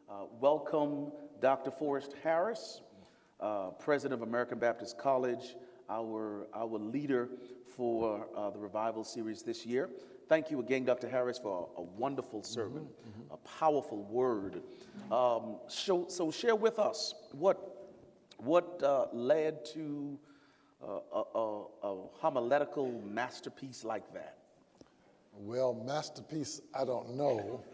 Welcome Dr. Forrest Harris, President of American Baptist College, our leader for the Revival Series this year. Thank you again, Dr. Harris, for a wonderful sermon, a powerful word. So share with us what led to a homiletical masterpiece like that. Well, masterpiece, I don't know.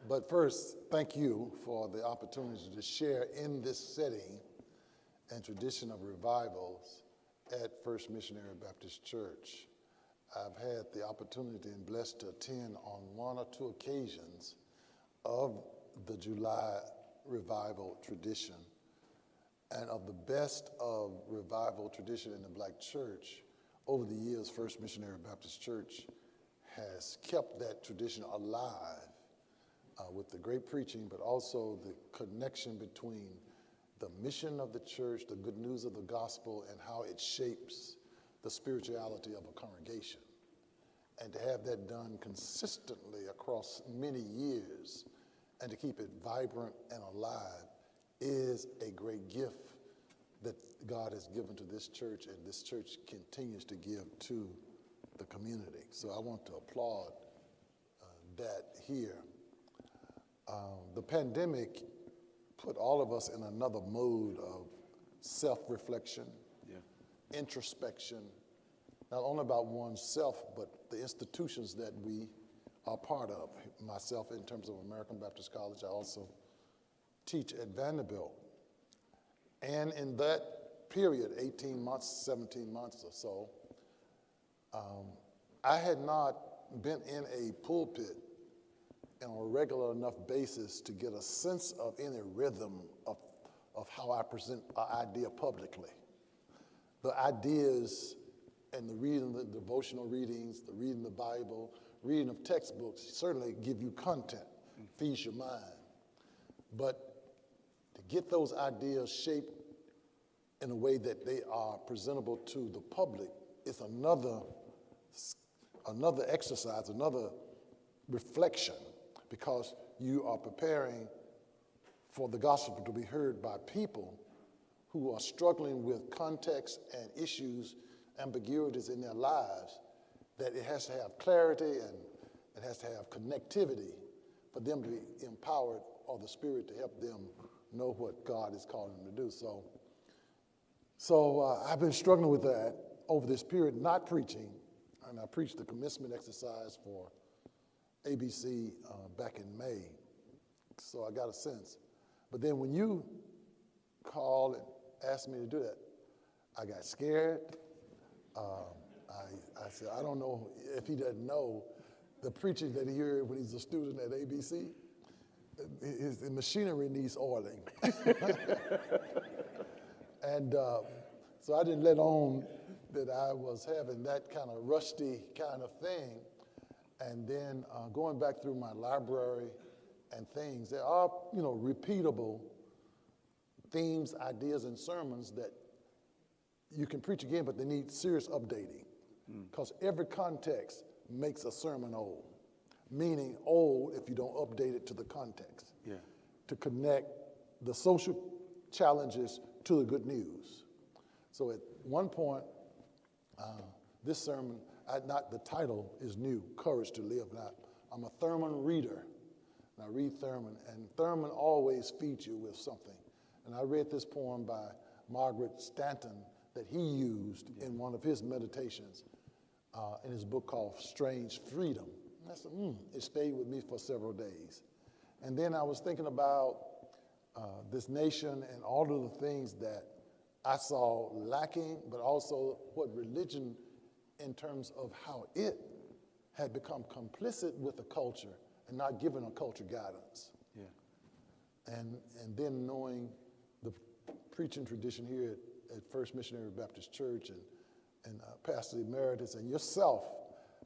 But first, thank you for the opportunity to share in this setting and tradition of revivals at First Missionary Baptist Church. I've had the opportunity and blessed to attend on one or two occasions of the July revival tradition. And of the best of revival tradition in the black church, over the years, First Missionary Baptist Church has kept that tradition alive with the great preaching, but also the connection between the mission of the church, the good news of the gospel, and how it shapes the spirituality of a congregation. And to have that done consistently across many years and to keep it vibrant and alive is a great gift that God has given to this church, and this church continues to give to the community. So I want to applaud that here. The pandemic put all of us in another mode of self-reflection, introspection, not only about oneself, but the institutions that we are part of. Myself, in terms of American Baptist College, I also teach at Vanderbilt. And in that period, 18 months, 17 months or so, I had not been in a pulpit on a regular enough basis to get a sense of any rhythm of how I present an idea publicly. The ideas and the reading, the devotional readings, the reading the Bible, reading of textbooks certainly give you content, feeds your mind. But to get those ideas shaped in a way that they are presentable to the public is another exercise, another reflection, because you are preparing for the gospel to be heard by people who are struggling with context and issues, ambiguities in their lives, that it has to have clarity and it has to have connectivity for them to be empowered or the Spirit to help them know what God is calling them to do. So I've been struggling with that over this period, not preaching, and I preached the commencement exercise for ABC back in May, so I got a sense. But then when you called and asked me to do that, I got scared. I said, I don't know if he doesn't know the preaching that he heard when he's a student at ABC. His machinery needs oiling. And so I didn't let on that I was having that kind of rusty kind of thing. And then going back through my library and things, there are, repeatable themes, ideas, and sermons that you can preach again, but they need serious updating. Because every context makes a sermon old, meaning old if you don't update it to the context, to connect the social challenges to the good news. So at one point, this sermon, the title is new, Courage to Live. Now, I'm a Thurman reader, and I read Thurman, and Thurman always feeds you with something. And I read this poem by Margaret Stanton that he used in one of his meditations in his book called Strange Freedom. And I said, it stayed with me for several days. And then I was thinking about this nation and all of the things that I saw lacking, but also what religion, in terms of how it had become complicit with the culture and not giving a culture guidance. And then knowing the preaching tradition here at First Missionary Baptist Church and Pastor Emeritus and yourself.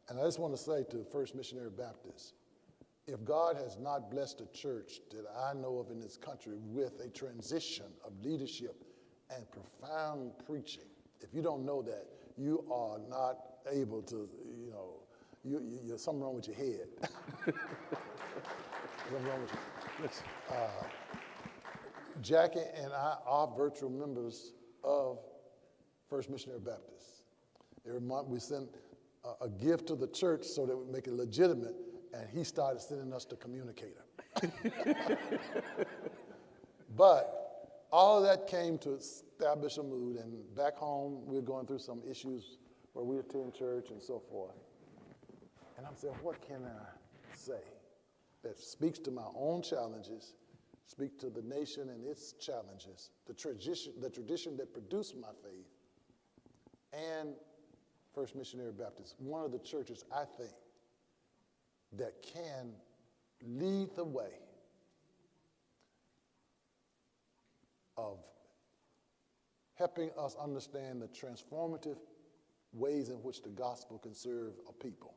And I just want to say to First Missionary Baptist, if God has not blessed a church that I know of in this country with a transition of leadership and profound preaching, if you don't know that, you are not able to, you're something wrong with your head. What's wrong with you? Jackie and I are virtual members of First Missionary Baptist. Every month we send a gift to the church so that we make it legitimate, and he started sending us the communicator. But all of that came to establish a mood, and back home we're going through some issues where we attend church and so forth. And I'm saying, what can I say that speaks to my own challenges, speak to the nation and its challenges, the tradition that produced my faith, and First Missionary Baptist, one of the churches I think that can lead the way of helping us understand the transformative ways in which the gospel can serve a people.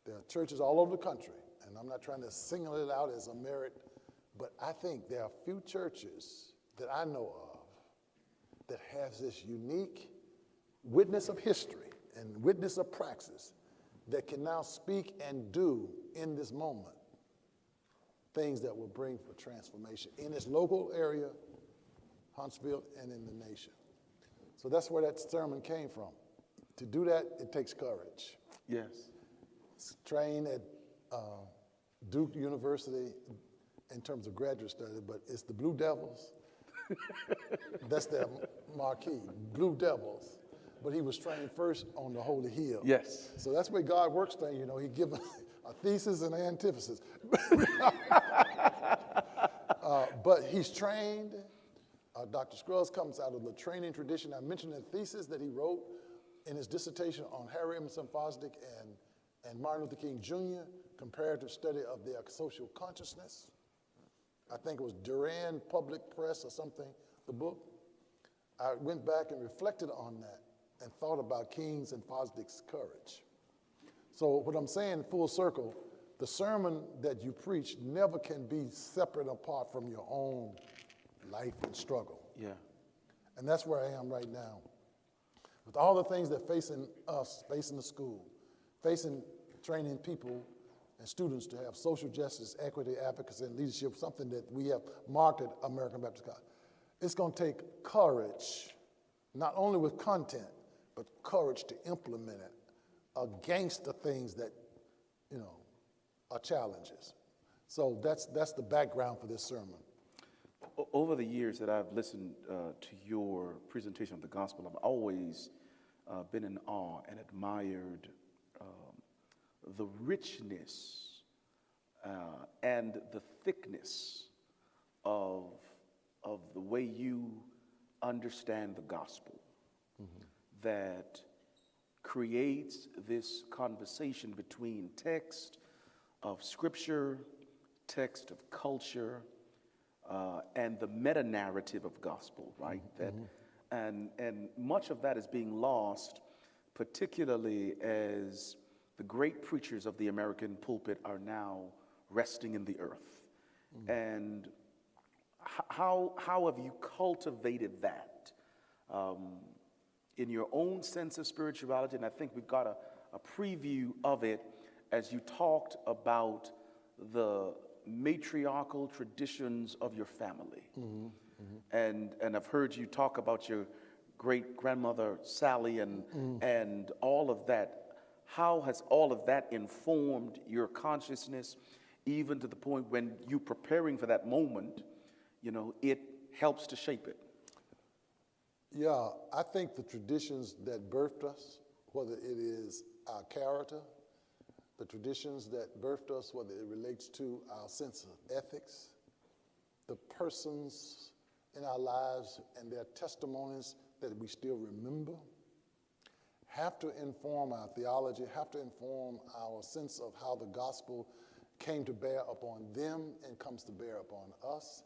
There are churches all over the country, and I'm not trying to single it out as a merit, but I think there are few churches that I know of that has this unique witness of history and witness of praxis that can now speak and do in this moment things that will bring for transformation in its local area, Huntsville, and in the nation. So that's where that sermon came from. To do that, it takes courage. Yes. Trained at Duke University in terms of graduate study, but it's the Blue Devils. That's their marquee, Blue Devils. But he was trained first on the Holy Hill. Yes. So that's where God works things, you know. He gives a thesis and an antithesis. But he's trained. Dr. Scruggs comes out of the training tradition. I mentioned the thesis that he wrote in his dissertation on Harry Emerson Fosdick and Martin Luther King Jr., comparative study of their social consciousness. I think it was Duran Public Press or something, the book. I went back and reflected on that and thought about King's and Fosdick's courage. So what I'm saying, full circle, the sermon that you preach never can be separate apart from your own life and struggle. Yeah. And that's where I am right now. With all the things that facing us, facing the school, facing training people and students to have social justice, equity, advocacy, and leadership, something that we have marked at American Baptist College. It's going to take courage, not only with content, but courage to implement it against the things that, you know, are challenges. So that's the background for this sermon. Over the years that I've listened to your presentation of the gospel, I've always been in awe and admired the richness and the thickness of the way you understand the gospel, that creates this conversation between text of scripture, text of culture, and the meta-narrative of gospel, right? And much of that is being lost, particularly as the great preachers of the American pulpit are now resting in the earth. And how have you cultivated that in your own sense of spirituality? And I think we've got a preview of it as you talked about the matriarchal traditions of your family. And I've heard you talk about your great grandmother Sally and all of that. How has all of that informed your consciousness, even to the point when you're preparing for that moment, you know, it helps to shape it? Yeah, I think the traditions that birthed us, whether it is our character, the traditions that birthed us, whether it relates to our sense of ethics, the persons in our lives and their testimonies that we still remember, have to inform our theology, have to inform our sense of how the gospel came to bear upon them and comes to bear upon us.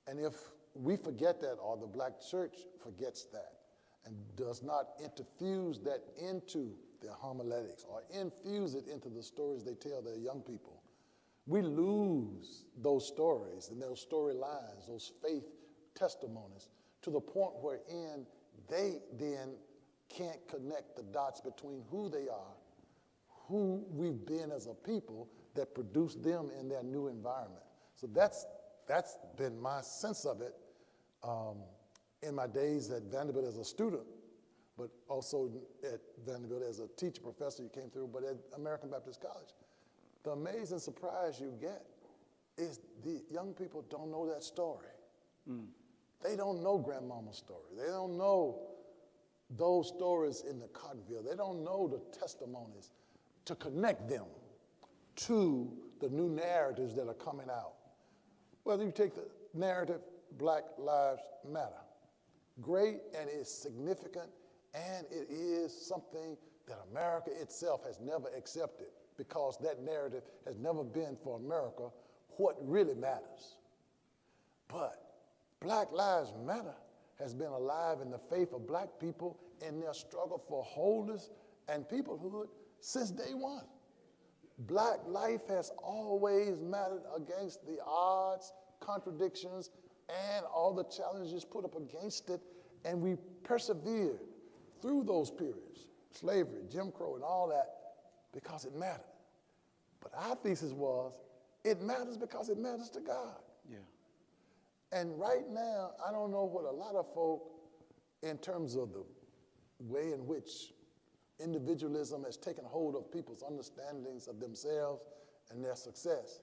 And if we forget that, or the black church forgets that, and does not infuse that into their homiletics or infuse it into the stories they tell their young people, we lose those stories and those storylines, those faith testimonies, to the point wherein they then can't connect the dots between who they are, who we've been as a people that produced them in their new environment. So that's been my sense of it in my days at Vanderbilt as a student, but also at Vanderbilt as a teacher, professor, you came through, but at American Baptist College. The amazing surprise you get is the young people don't know that story. They don't know grandmama's story. They don't know those stories in the cotton field. They don't know the testimonies to connect them to the new narratives that are coming out. Whether you take the narrative, Black Lives Matter, great, and it's significant, and it is something that America itself has never accepted, because that narrative has never been for America what really matters. But Black Lives Matter has been alive in the faith of black people in their struggle for wholeness and peoplehood since day one. Black life has always mattered against the odds, contradictions, and all the challenges put up against it, and we persevered through those periods, slavery, Jim Crow, and all that, because it mattered. But our thesis was, it matters because it matters to God. Yeah. And right now, I don't know what a lot of folk, in terms of the way in which individualism has taken hold of people's understandings of themselves and their success,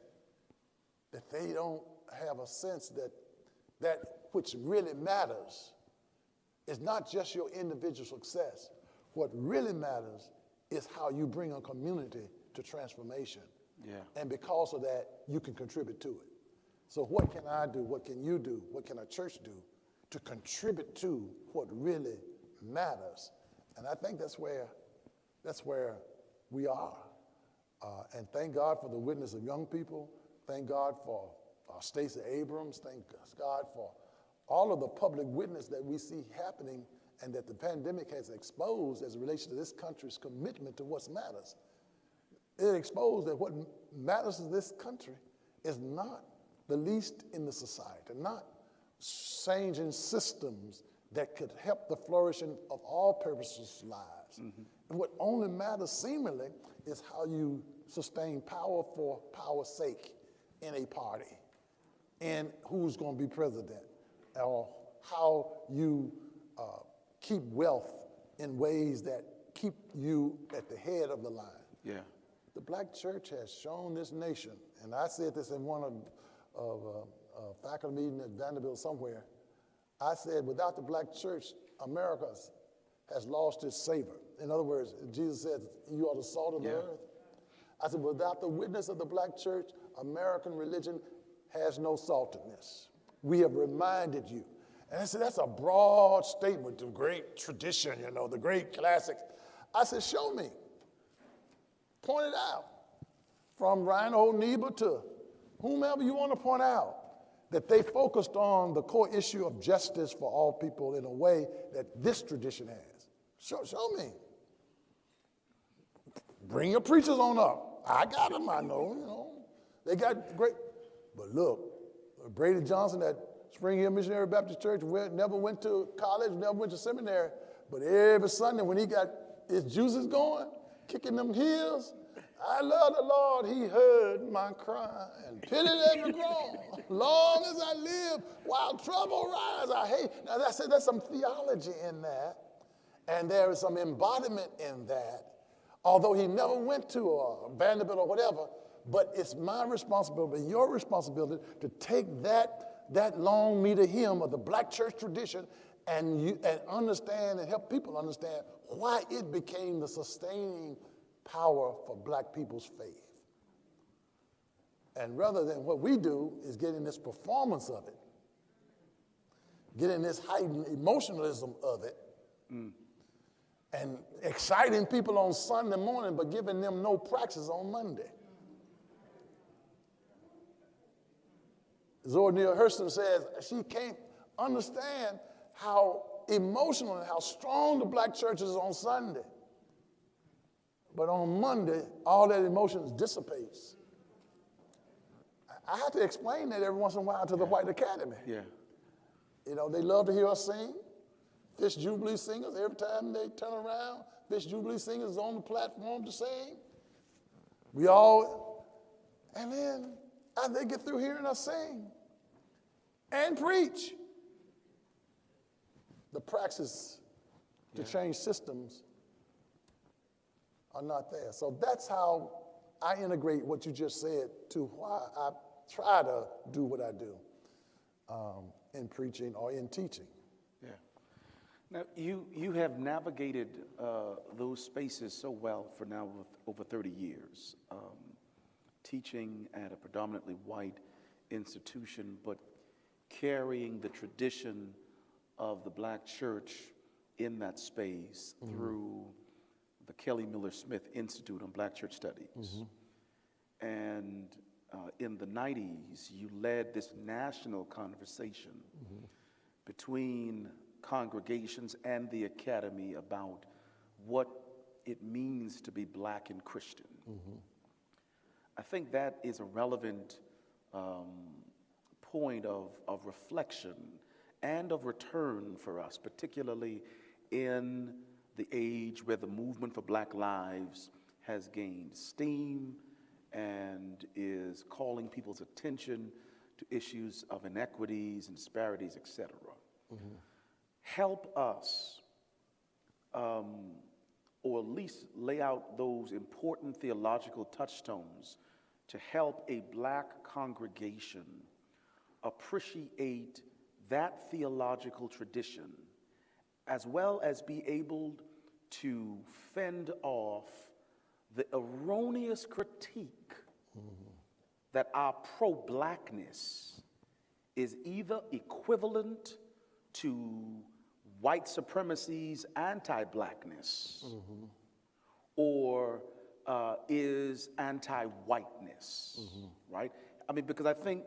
that they don't have a sense that that which really matters is not just your individual success. What really matters is how you bring a community to transformation. Yeah. And because of that, you can contribute to it. So what can I do? What can you do? What can a church do to contribute to what really matters? And I think that's where we are. And thank God for the witness of young people. Thank God for Stacey Abrams. Thank God for all of the public witness that we see happening and that the pandemic has exposed as it relates to this country's commitment to what matters. It exposed that what matters to this country is not the least in the society, not changing systems that could help the flourishing of all purposes' lives. Mm-hmm. And what only matters seemingly is how you sustain power for power's sake in a party, and who's going to be president, or how you keep wealth in ways that keep you at the head of the line. Yeah. The black church has shown this nation, and I said this in one of faculty meeting at Vanderbilt somewhere. I said, without the black church, America has lost its savor. In other words, Jesus said, you are the salt of the earth. I said, without the witness of the black church, American religion has no saltiness. We have reminded you. And I said, that's a broad statement, the great tradition, the great classics. I said, show me. Point it out. From Reinhold Niebuhr to whomever you want to point out, that they focused on the core issue of justice for all people in a way that this tradition has. Show me. Bring your preachers on up. I got them, I know, They got great. But look, Brady Johnson at Spring Hill Missionary Baptist Church never went to college, never went to seminary, but every Sunday when he got his juices going, kicking them heels, I love the Lord, he heard my cry and pitied every groan. Long as I live, while trouble rise, I hate. Now there's some theology in that, and there is some embodiment in that, although he never went to a Vanderbilt or whatever, but it's my responsibility, your responsibility, to take that long meter hymn of the black church tradition and understand and help people understand why it became the sustaining power for black people's faith. And rather than what we do is getting this performance of it, getting this heightened emotionalism of it, and exciting people on Sunday morning but giving them no praxis on Monday. Zora Neale Hurston says she can't understand how emotional and how strong the black church is on Sunday. But on Monday, all that emotion dissipates. I have to explain that every once in a while to the White Academy. Yeah. They love to hear us sing. Fish Jubilee singers, every time they turn around, Fish Jubilee singers is on the platform to sing. We all, and then as they get through hearing us sing and preach, the praxis to change systems are not there. So that's how I integrate what you just said to why I try to do what I do in preaching or in teaching. Yeah. Now, you have navigated those spaces so well for now over 30 years, teaching at a predominantly white institution, but carrying the tradition of the black church in that space through the Kelly Miller Smith Institute on Black Church Studies. And in the 90s, you led this national conversation between congregations and the academy about what it means to be black and Christian. I think that is a relevant point of reflection and of return for us, particularly in the age where the movement for Black lives has gained steam and is calling people's attention to issues of inequities and disparities, et cetera. Help us, or at least lay out those important theological touchstones to help a black congregation appreciate that theological tradition, as well as be able to fend off the erroneous critique that our pro-blackness is either equivalent to white supremacy's anti-blackness or is anti-whiteness, right? I mean, because I think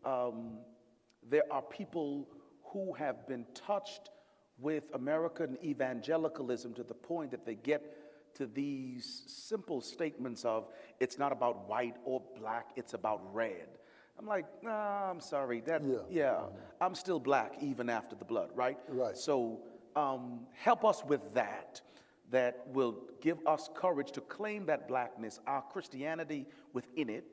there are people who have been touched with American evangelicalism to the point that they get to these simple statements of, it's not about white or black, it's about red. I'm like, nah, I'm sorry, I'm still black even after the blood, right? Right. So help us with that will give us courage to claim that blackness, our Christianity within it,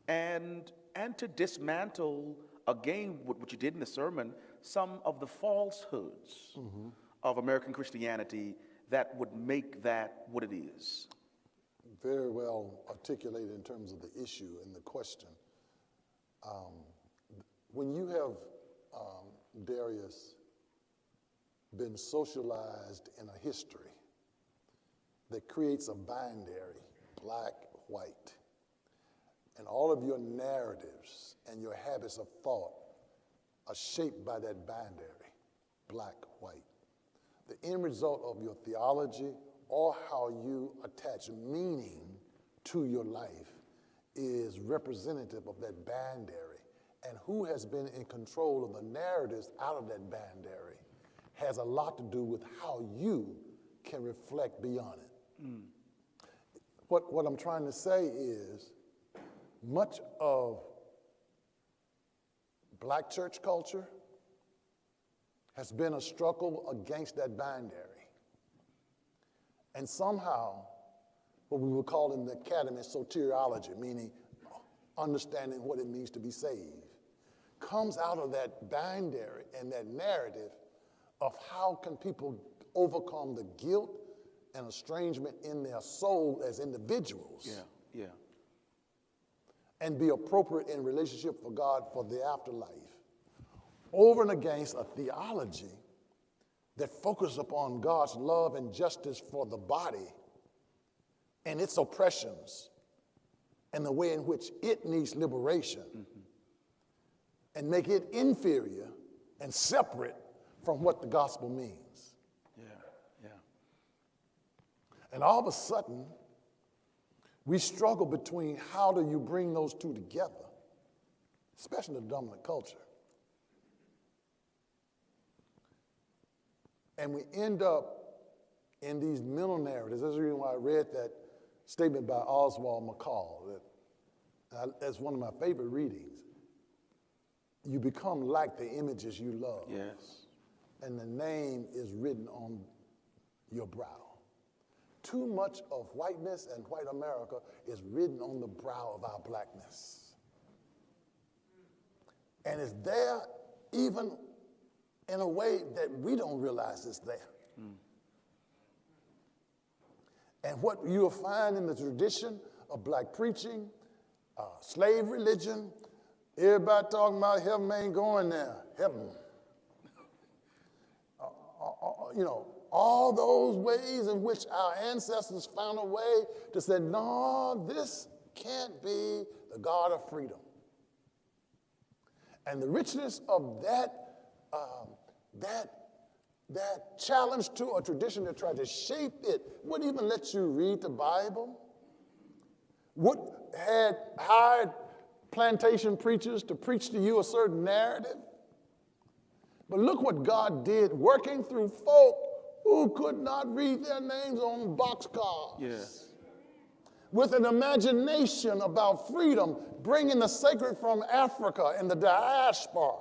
and to dismantle, again, what you did in the sermon, some of the falsehoods of American Christianity that would make that what it is. Very well articulated in terms of the issue and the question. When you have, Darius, been socialized in a history that creates a binary, black, white, and all of your narratives and your habits of thought are shaped by that binary, black, white. The end result of your theology or how you attach meaning to your life is representative of that binary. And who has been in control of the narratives out of that binary has a lot to do with how you can reflect beyond it. What I'm trying to say is much of black church culture has been a struggle against that binary. And somehow, what we would call in the academy soteriology, meaning understanding what it means to be saved, comes out of that binary and that narrative of how can people overcome the guilt and estrangement in their soul as individuals. And be appropriate in relationship for God for the afterlife, over and against a theology that focuses upon God's love and justice for the body and its oppressions and the way in which it needs liberation and make it inferior and separate from what the gospel means. And all of a sudden, we struggle between how do you bring those two together, especially in the dominant culture. And we end up in these mental narratives. That's the reason why I read that statement by Oswald McCall. That's one of my favorite readings. You become like the images you love. Yes. And the name is written on your brow. too much of whiteness and white America is written on the brow of our blackness. And it's there even in a way that we don't realize it's there. And what you'll find in the tradition of black preaching, slave religion, everybody talking about heaven ain't going there, heaven. All those ways in which our ancestors found a way to say, no, this can't be the God of freedom. And the richness of that challenge to a tradition that tried to shape it wouldn't even let you read the Bible, had hired plantation preachers to preach to you a certain narrative. But look what God did, working through folk who could not read their names on boxcars. Yes. With an imagination about freedom, bringing the sacred from Africa and the diaspora.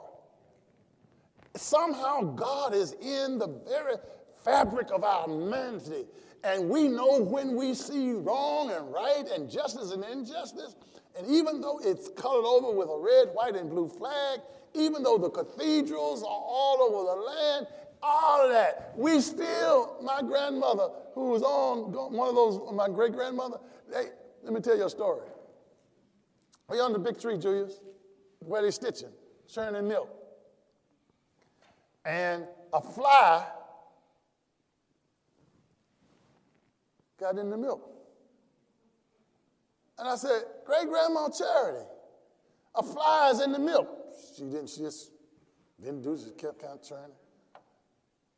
Somehow God is in the very fabric of our humanity. And we know when we see wrong and right and justice and injustice. And even though it's colored over with a red, white, and blue flag, even though the cathedrals are all over the land, all of that, we still, my grandmother, who was on, one of those, my great-grandmother, let me tell you a story. Are you on the big tree, Julius? Where they stitching, churning milk. And a fly got in the milk. And I said, Great-Grandma Charity, a fly is in the milk. She just didn't do it, she kept kind of churning.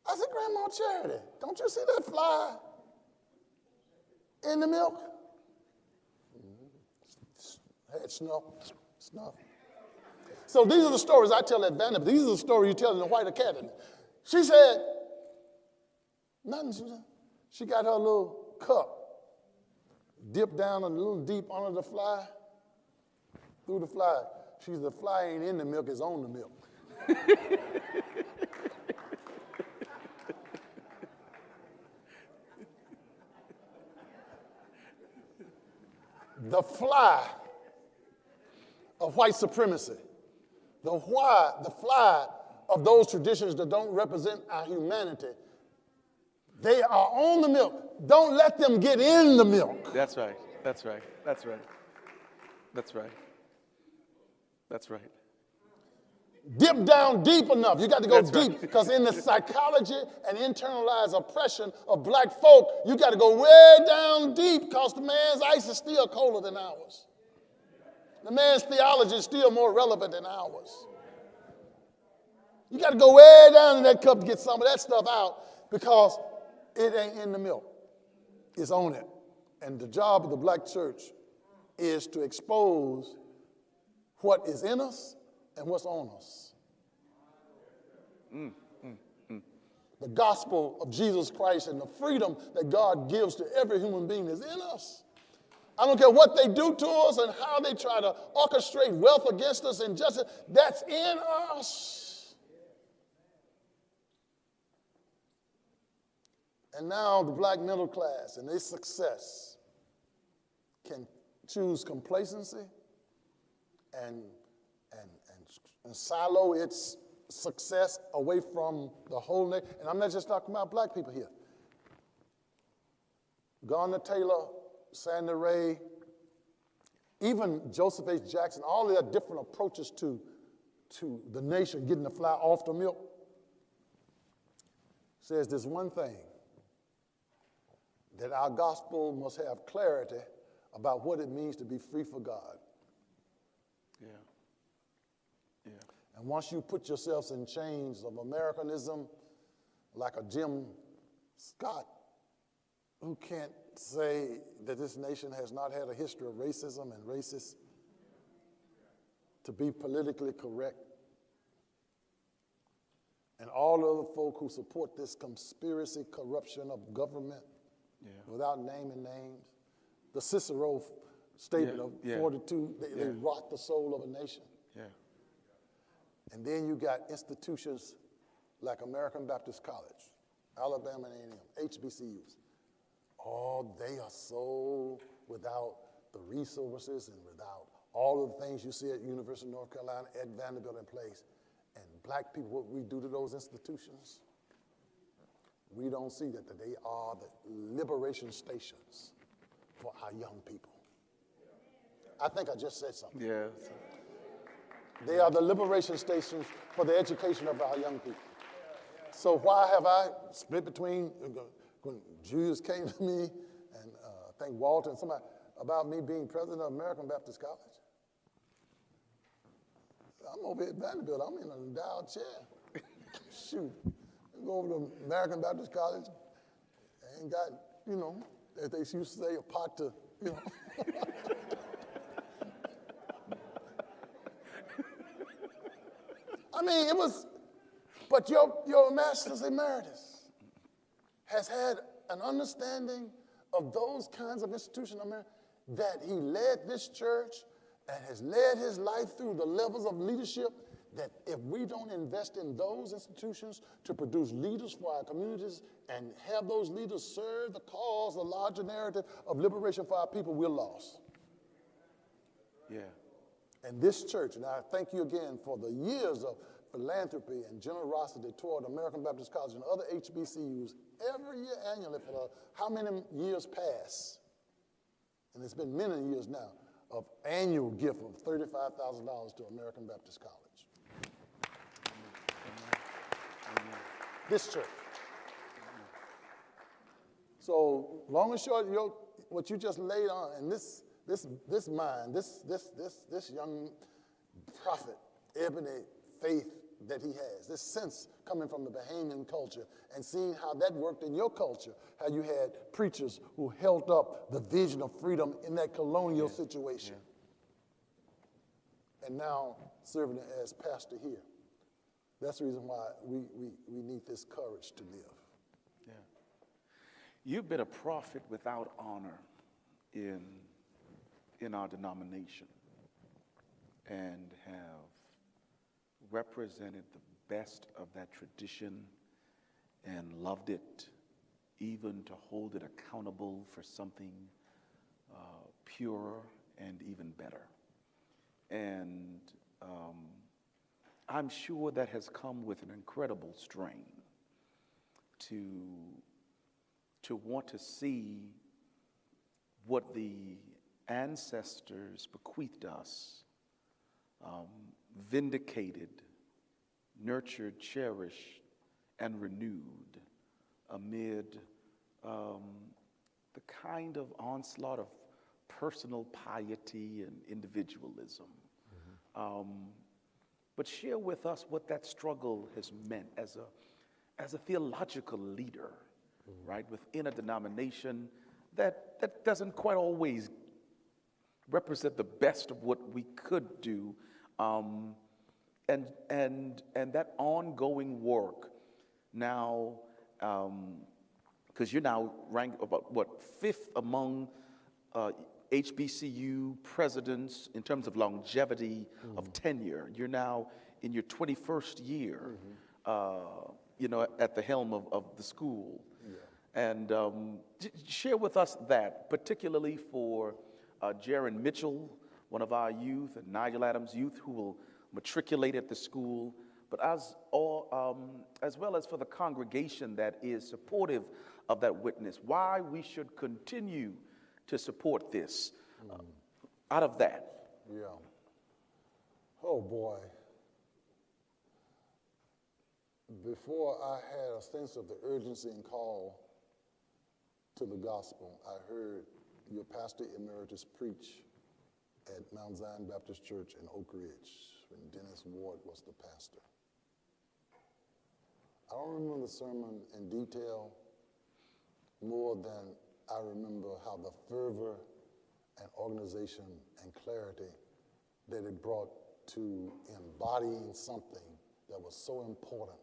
I said, Grandma Charity, don't you see that fly in the milk? Had snuff. So these are the stories I tell at Vanderbilt. These are the stories you tell in the White Academy. She said, nothing. She got her little cup, dipped down a little deep under the fly, through the fly. She said, the fly ain't in the milk, it's on the milk. The fly of white supremacy, the fly of those traditions that don't represent our humanity, they are on the milk. Don't let them get in the milk. That's right. That's right. That's right. That's right. That's right. Dip down deep enough. You got to go That's deep right. because in the psychology and internalized oppression of black folk, you got to go way down deep because the man's ice is still colder than ours. The man's theology is still more relevant than ours. You got to go way down in that cup to get some of that stuff out because it ain't in the milk. It's on it. And the job of the black church is to expose what is in us and what's on us. The gospel of Jesus Christ and the freedom that God gives to every human being is in us. I don't care what they do to us and how they try to orchestrate wealth against us and justice. That's in us. And now the black middle class and their success can choose complacency and silo its success away from the whole nation. And I'm not just talking about black people here. Garner Taylor, Sandy Ray, even Joseph H. Jackson, all their different approaches to the nation getting the fly off the milk, says this one thing, that our gospel must have clarity about what it means to be free for God. Yeah. Yeah. And once you put yourselves in chains of Americanism, like a Jim Scott, who can't say that this nation has not had a history of racism and racist, to be politically correct, and all other folk who support this conspiracy corruption of government, without naming names, the Cicero statement of 42, they rot the soul of a nation. Yeah. And then you got institutions like American Baptist College, Alabama A&M, HBCUs, oh, they are so without the resources and without all of the things you see at University of North Carolina, at Vanderbilt in place. And black people, what we do to those institutions, we don't see that they are the liberation stations for our young people. I think I just said something. Yeah. They are the liberation stations for the education of our young people. So why have I split between, when Julius came to me, and I think Walter and somebody, about me being president of American Baptist College? I'm over at Vanderbilt. I'm in an endowed chair. Shoot. Go over to American Baptist College. Ain't got, as they used to say, a pot to, I mean, it was, but your Master's Emeritus has had an understanding of those kinds of institutions in America, that he led this church and has led his life through the levels of leadership, that if we don't invest in those institutions to produce leaders for our communities and have those leaders serve the cause, the larger narrative of liberation for our people, we're lost. Yeah. And this church, and I thank you again for the years of philanthropy and generosity toward American Baptist College and other HBCUs every year annually for how many years past, and it's been many years now, of annual gift of $35,000 to American Baptist College. This church. So long and short, what you just laid on, and this young prophet, ebony faith that he has, this sense coming from the Bahamian culture, and seeing how that worked in your culture, how you had preachers who held up the vision of freedom in that colonial situation. Yeah. And now serving as pastor here. That's the reason why we need this courage to live. Yeah. You've been a prophet without honor in our denomination, and have represented the best of that tradition and loved it, even to hold it accountable for something purer and even better. And I'm sure that has come with an incredible strain to want to see what the ancestors bequeathed us, vindicated, nurtured, cherished, and renewed amid the kind of onslaught of personal piety and individualism. But share with us what that struggle has meant as a theological leader, right, within a denomination that doesn't quite always represent the best of what we could do, and that ongoing work now, because you're now ranked about fifth among HBCU presidents in terms of longevity of tenure. You're now in your 21st year, at the helm of the school. Yeah. And share with us that, particularly for Jaron Mitchell, one of our youth, and Nigel Adams' youth, who will matriculate at the school, but as well as for the congregation that is supportive of that witness, why we should continue to support this out of that. Yeah. Oh, boy. Before I had a sense of the urgency and call to the gospel, I heard your pastor emeritus preach at Mount Zion Baptist Church in Oak Ridge when Dennis Ward was the pastor. I don't remember the sermon in detail more than I remember how the fervor and organization and clarity that it brought to embodying something that was so important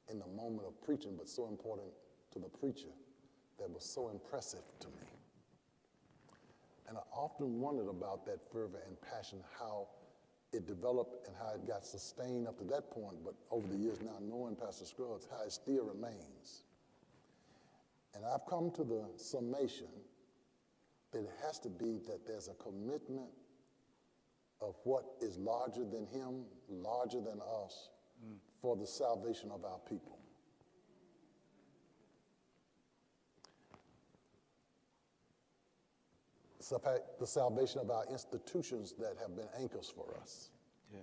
in the moment of preaching, but so important to the preacher, that was so impressive to me. And I often wondered about that fervor and passion, how it developed and how it got sustained up to that point, but over the years now, knowing Pastor Scruggs, how it still remains. And I've come to the summation that it has to be that there's a commitment of what is larger than him, larger than us, for the salvation of our people. The salvation of our institutions that have been anchors for us. Yeah.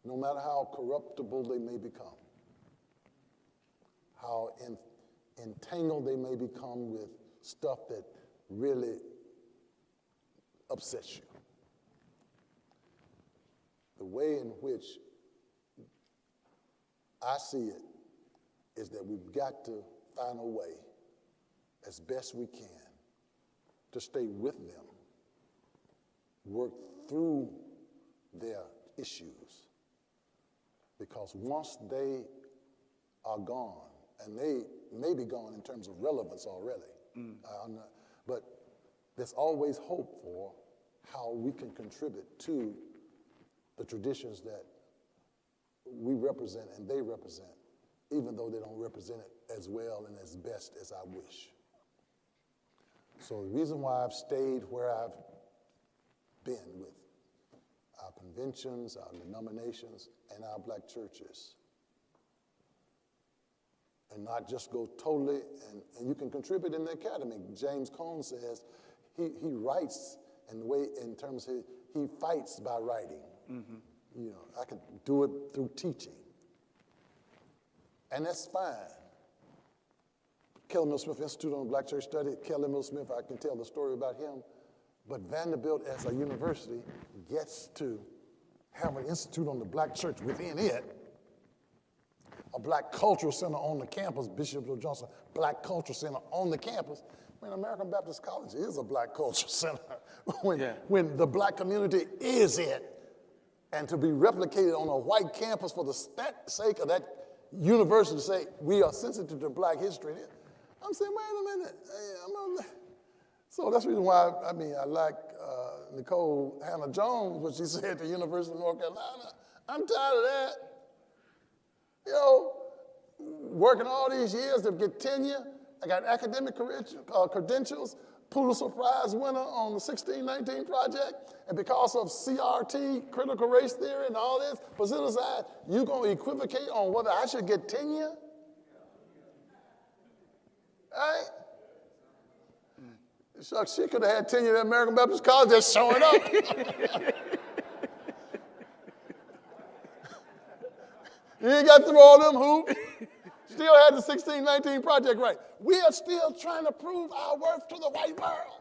No matter how corruptible they may become, how entangled they may become with stuff that really upsets you. The way in which I see it is that we've got to find a way, as best we can, to stay with them, work through their issues. Because once they are gone, and they may be gone in terms of relevance already, but there's always hope for how we can contribute to the traditions that we represent and they represent, even though they don't represent it as well and as best as I wish. So the reason why I've stayed where I've been with our conventions, our denominations, and our black churches, and not just go totally, and you can contribute in the academy. James Cone says he writes in terms of he fights by writing. Mm-hmm. You know, I could do it through teaching. And that's fine. Kelly Mill-Smith Institute on Black Church Study, Kelly Mill-Smith, I can tell the story about him. But Vanderbilt as a university gets to have an institute on the black church within it, a black cultural center on the campus, Bishop Joe Johnson, black cultural center on the campus. When American Baptist College is a black cultural center, when the black community is it, and to be replicated on a white campus for the sake of that university to say we are sensitive to black history. I'm saying, wait a minute. So that's the reason why, I like Nicole Hannah-Jones, what she said at the University of North Carolina. I'm tired of that. You know, working all these years to get tenure. I got academic credentials, Pulitzer Prize winner on the 1619 project, and because of CRT, critical race theory, and all this, put it aside, you going to equivocate on whether I should get tenure? Right? So she could have had tenure at American Baptist College just showing up. You ain't got through all them hoops. Still had the 1619 project right. We are still trying to prove our worth to the white world.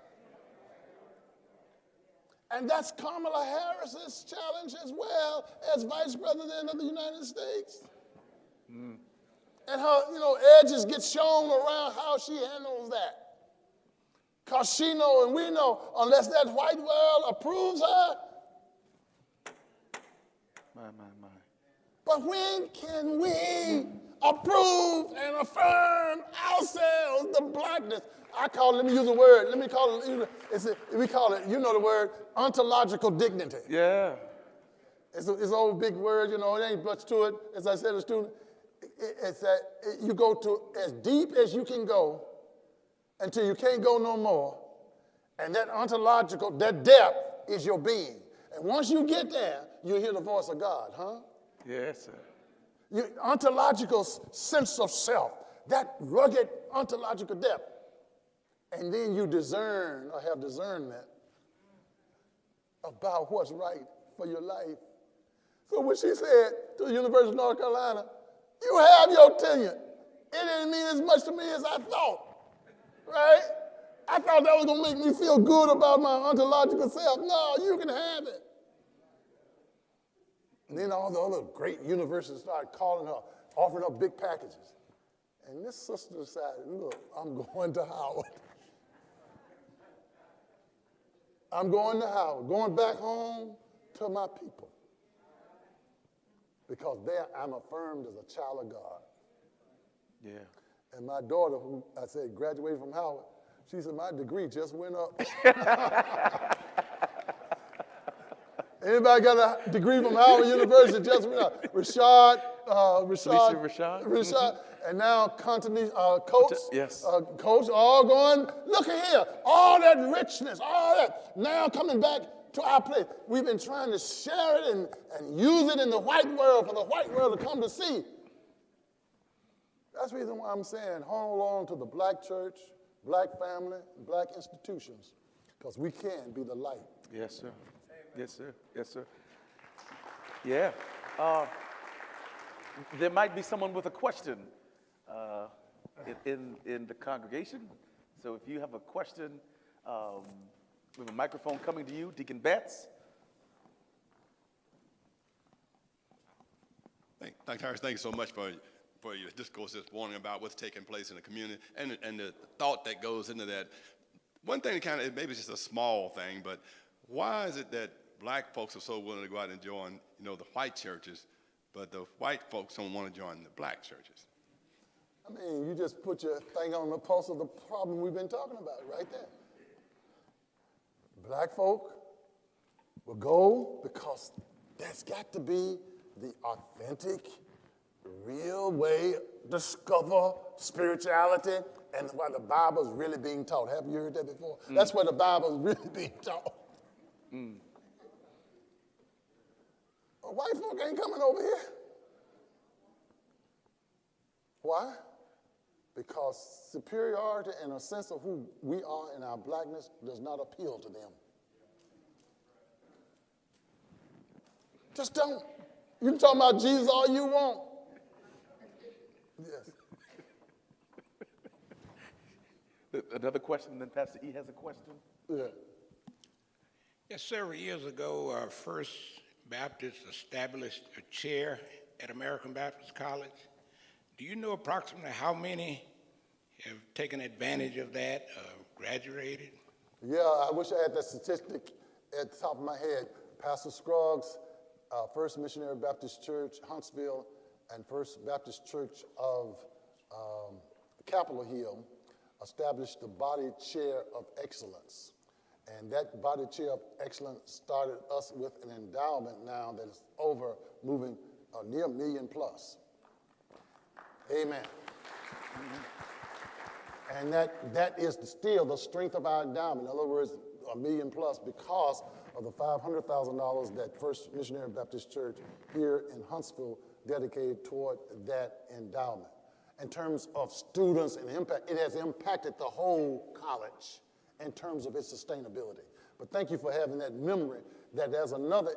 And that's Kamala Harris's challenge as well as Vice President of the United States. Mm. And her, edges get shown around how she handles that. Because she know and we know, unless that white world approves her. My. But when can we approve and affirm ourselves, the blackness? Let me use a word. We call it, you know the word, ontological dignity. Yeah. It's an old big word, it ain't much to it. As I said to a student, it's that you go to as deep as you can go until you can't go no more. And that ontological, that depth is your being. And once you get there, you'll hear the voice of God, huh? Yes, sir. Your ontological sense of self, that rugged ontological depth. And then you discern or have discernment about what's right for your life. So when she said to the University of North Carolina, you have your tenure, it didn't mean as much to me as I thought, right? I thought that was going to make me feel good about my ontological self. No, you can have it. And then all the other great universities started calling her, offering her big packages. And this sister decided, look, I'm going to Howard. I'm going to Howard, going back home to my people. Because there I'm affirmed as a child of God. Yeah. And my daughter, who I said graduated from Howard, she said, my degree just went up. Anybody got a degree from Howard University? Just went up. Rashad. And now coach, Yes. coach, all going, look at here, all that richness, all that, now coming back to our place. We've been trying to share it and use it in the white world for the white world to come to see. That's the reason why I'm saying hold on to the black church, black family, black institutions, because we can be the light. Yes, sir. Yes, sir. Yes, sir. Yeah. There might be someone with a question in the congregation. So if you have a question, we have a microphone coming to you. Deacon Betts. Dr. Harris, thank you so much for your discourse this morning about what's taking place in the community and the thought that goes into that. One thing that kind of, maybe it's just a small thing, but why is it that black folks are so willing to go out and join, the white churches, but the white folks don't want to join the black churches? I mean, you just put your finger on the pulse of the problem we've been talking about right there. Black folk will go because that's got to be the authentic, real way to discover spirituality and why the Bible is really being taught. Have you heard that before? That's where the Bible is really being taught. White folk ain't coming over here. Why? Because superiority and a sense of who we are in our blackness does not appeal to them. Just don't. You can talk about Jesus all you want. Yes. Another question, then Pastor E has a question. Yeah. Yes, several years ago, First Baptist established a chair at American Baptist College. Do you know approximately how many have taken advantage of that, graduated? Yeah, I wish I had that statistic at the top of my head. Pastor Scruggs, First Missionary Baptist Church, Huntsville, and First Baptist Church of Capitol Hill established the Body Chair of Excellence. And that Body Chair of Excellence started us with an endowment now that is over moving near $1 million plus. Amen. And that is still the strength of our endowment. In other words, $1 million plus because of the $500,000 that First Missionary Baptist Church here in Huntsville dedicated toward that endowment. In terms of students and impact, it has impacted the whole college in terms of its sustainability. But thank you for having that memory that there's another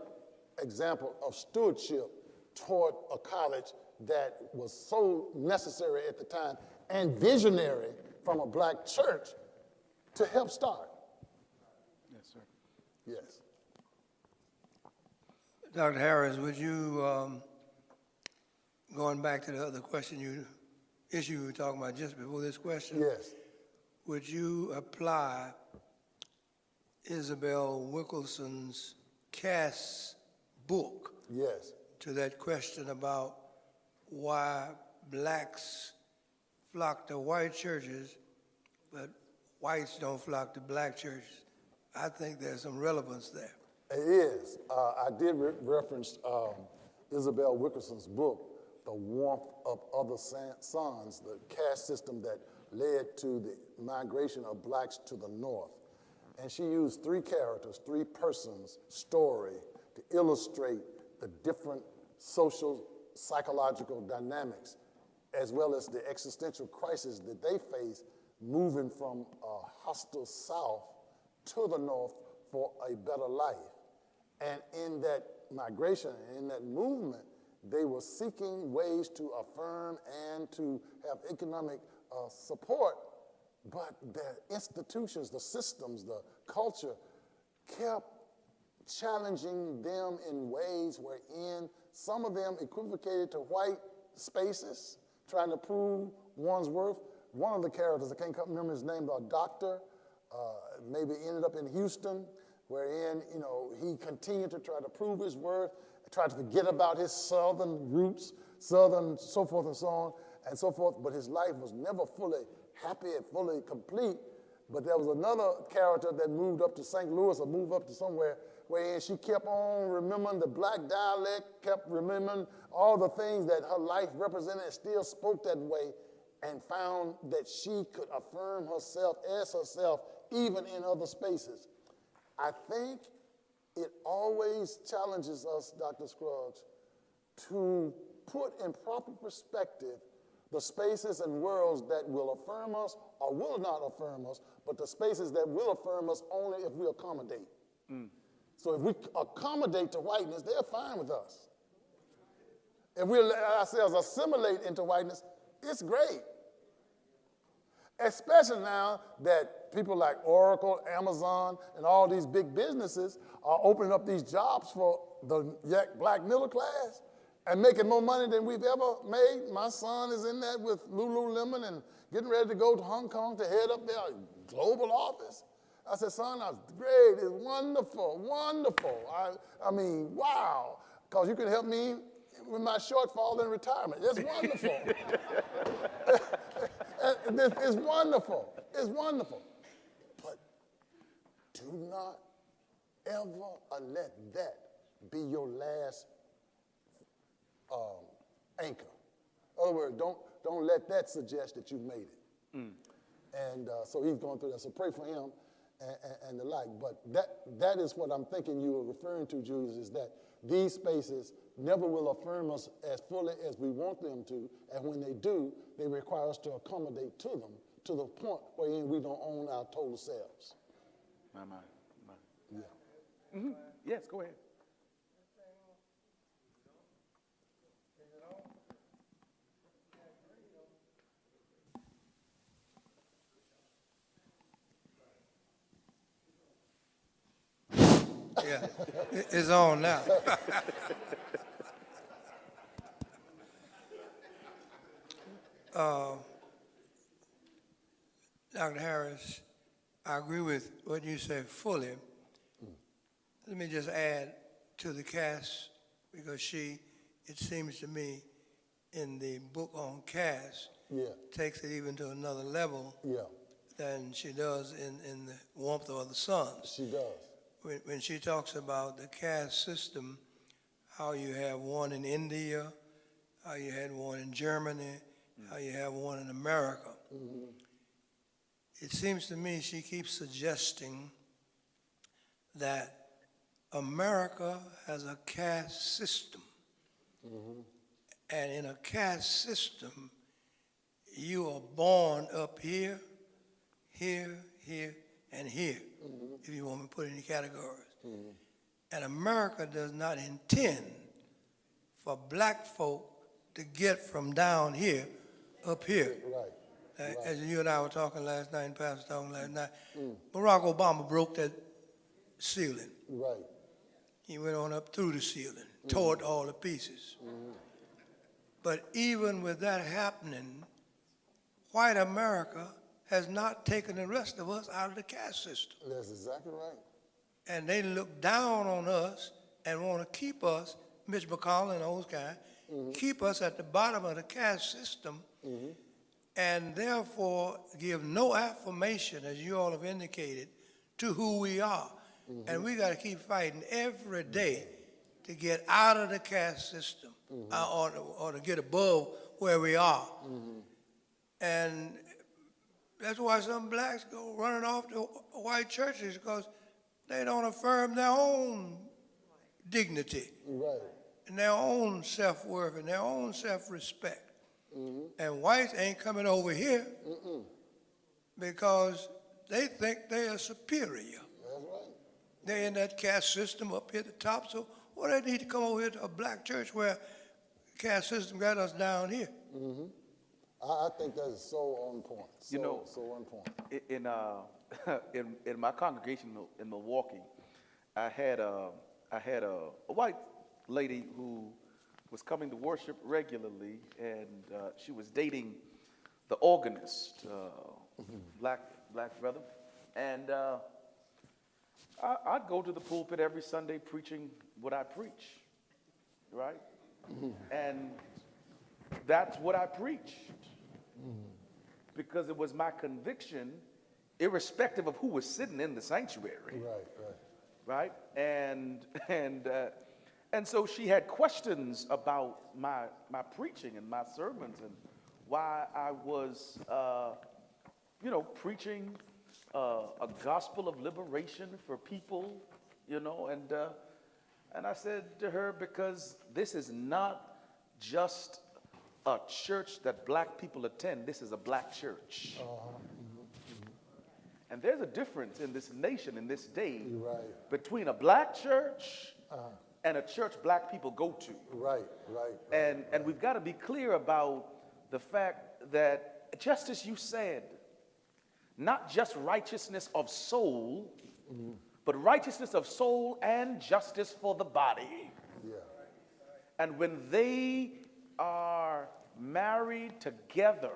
example of stewardship toward a college that was so necessary at the time and visionary from a black church to help start. Yes, sir. Yes. Dr. Harris, would you, going back to the other issue you were talking about just before this question, Yes. would you apply Isabel Wilkerson's Caste book Yes. to that question about why blacks flock to white churches, but whites don't flock to black churches? I think there's some relevance there. It is. I did reference Isabel Wilkerson's book, The Warmth of Other Suns, the caste system that led to the migration of blacks to the north. And she used three characters, three persons' story to illustrate the different social, psychological dynamics, as well as the existential crisis that they face moving from a hostile south to the north for a better life. And in that migration, in that movement, they were seeking ways to affirm and to have economic support, but the institutions, the systems, the culture kept challenging them in ways wherein some of them equivocated to white spaces, trying to prove one's worth. One of the characters, I can't remember his name, a doctor, maybe ended up in Houston, wherein, he continued to try to prove his worth, tried to forget about his southern roots, southern, so forth and so on and so forth, but his life was never fully happy and fully complete But there was another character that moved up to St. Louis or moved up to somewhere where she kept on remembering the black dialect, kept remembering all the things that her life represented and still spoke that way, and found that she could affirm herself as herself even in other spaces. I think it always challenges us, Dr. Scruggs, to put in proper perspective the spaces and worlds that will affirm us or will not affirm us, but the spaces that will affirm us only if we accommodate. So if we accommodate to whiteness, they're fine with us. If we let ourselves assimilate into whiteness, it's great. Especially now that people like Oracle, Amazon, and all these big businesses are opening up these jobs for the black middle class and making more money than we've ever made. My son is in that with Lululemon and getting ready to go to Hong Kong to head up their global office. I said, son, that's great. It's wonderful, wonderful. I mean, wow, because you can help me with my shortfall in retirement. It's wonderful. It's wonderful. It's wonderful. But do not ever let that be your last anchor. In other words, don't let that suggest that you've made it. And so he's going through that. So pray for him and the like. But that is what I'm thinking you were referring to, Julius, is that these spaces never will affirm us as fully as we want them to. And when they do, they require us to accommodate to them to the point wherein we don't own our total selves. My. Yeah. Yes, go ahead. Yeah, it's on now. Dr. Harris, I agree with what you said fully. Let me just add to the caste, because it seems to me, in the book on caste, takes it even to another level than she does in the warmth of the sun. She does. When she talks about the caste system, how you have one in India, how you had one in Germany, how you have one in America. It seems to me she keeps suggesting that America has a caste system. And in a caste system, you are born up here, here, here, and here, if you want me to put it in categories. And America does not intend for black folk to get from down here up here. Right. As you and I were talking last night, and Pastor was talking last night, Barack Obama broke that ceiling. Right. He went on up through the ceiling, tore it all to pieces. But even with that happening, white America has not taken the rest of us out of the caste system. That's exactly right. And they look down on us and want to keep us, Mitch McConnell and those guys, keep us at the bottom of the caste system, and therefore give no affirmation, as you all have indicated, to who we are. And we got to keep fighting every day to get out of the caste system or to get above where we are. And that's why some blacks go running off to white churches, because they don't affirm their own dignity, and their own self-worth, and their own self-respect. And whites ain't coming over here because they think they are superior. That's right. They're in that caste system up here at the top, so what they need to come over here to a black church where caste system got us down here? I think that is so on point. So on point. In my congregation in Milwaukee, I had a white lady who was coming to worship regularly, and she was dating the organist, black brother, and I'd go to the pulpit every Sunday preaching what I preach, right? And that's what I preached, because it was my conviction irrespective of who was sitting in the sanctuary. Right. Right? And so she had questions about my preaching and my sermons and why I was, preaching a gospel of liberation for people, and I said to her, because this is not just a church that black people attend, this is a black church. And there's a difference in this nation, in this day, between a black church and a church black people go to. Right. And we've got to be clear about the fact that, just as you said, not just righteousness of soul, but righteousness of soul and justice for the body. Yeah. And when they are married together,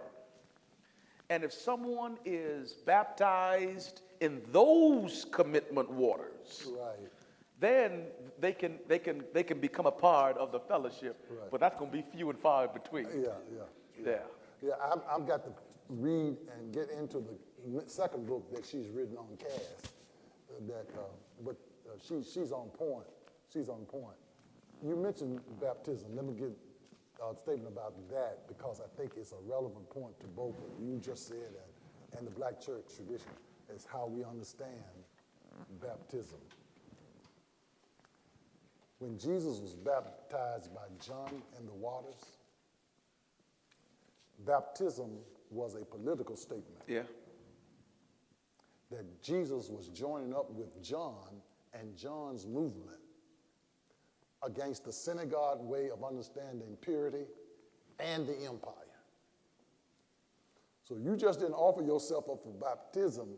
and if someone is baptized in those commitment waters, Right. then they can become a part of the fellowship. Right. But that's going to be few and far between. Yeah. I've got to read and get into the second book that she's written on Caste. But she's on point. She's on point. You mentioned baptism. Let me get a statement about that, because I think it's a relevant point to both of you. You just said that, and the black church tradition is how we understand baptism. When Jesus was baptized by John in the waters, baptism was a political statement. Yeah. That Jesus was joining up with John and John's movement against the synagogue way of understanding purity and the empire. So you just didn't offer yourself up for baptism,